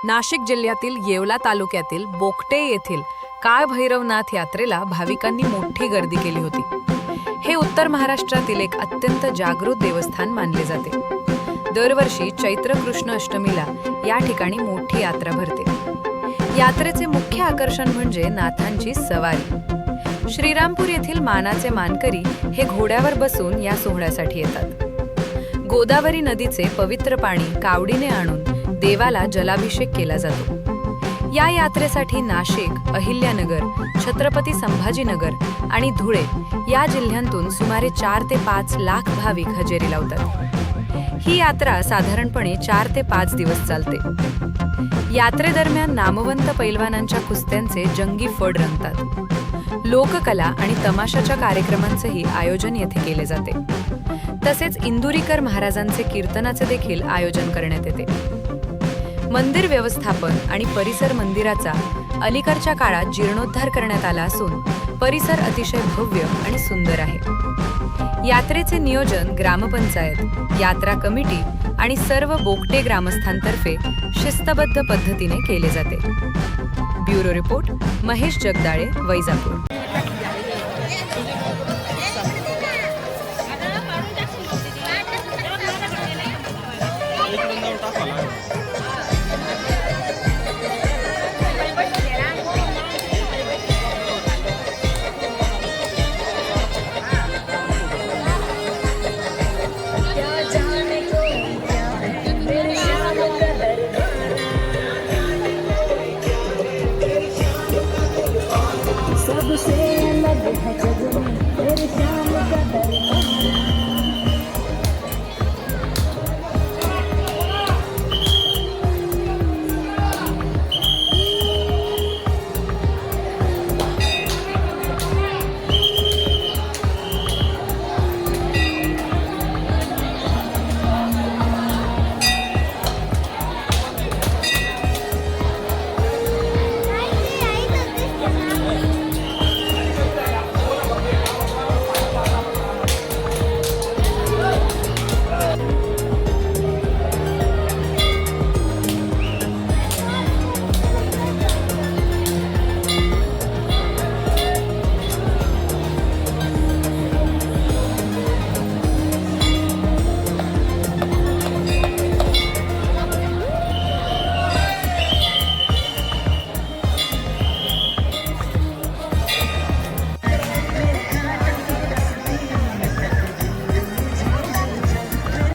नाशिक जिल्ह्यातील येवला तालुक्यातील बोकटे येथील काळभैरवनाथ यात्रेला भाविकांनी मोठी गर्दी केली होती। हे उत्तर महाराष्ट्रातील एक अत्यंत जागृत देवस्थान मानले जाते। दरवर्षी चैत्र कृष्ण अष्टमीला या ठिकाणी मोठी यात्रा भरते। यात्रेचे मुख्य आकर्षण म्हणजे नाथांची सवारी। श्रीरामपूर येथील मानाचे मानकरी हे घोड्यावर बसून या सोहळ्यासाठी येतात। गोदावरी नदीचे पवित्र पाणी कावडीने आणून देवाला जलाभिषेक केला जातो। या यात्रेसाठी नाशिक, अहिल्यानगर, छत्रपती संभाजीनगर आणि धुळे या जिल्ह्यांतून सुमारे 4 ते 5 लाख भाविक हजेरी लावतात। ही यात्रा साधारणपणे 4 ते 5 दिवस चालते। यात्रेदरम्यान नामवंत पैलवानांच्या कुस्त्यांचे जंगी फड रंगतात। लोककला आणि तमाशाच्या कार्यक्रमांचेही आयोजन येथे केले जाते। तसेच इंदुरीकर महाराजांचे कीर्तनाचे देखील आयोजन करण्यात येते। मंदिर व्यवस्थापन आणि परिसर मंदिराचा अलीकडच्या काळात जीर्णोद्धार करण्यात आला असून परिसर अतिशय भव्य आणि सुंदर आहे। यात्रेचे नियोजन ग्रामपंचायत, यात्रा कमिटी आणि सर्व बोकटे ग्रामस्थांतर्फे शिस्तबद्ध पद्धतीने केले जाते। Bureau report Mahesh Jagdale, Vaijapur.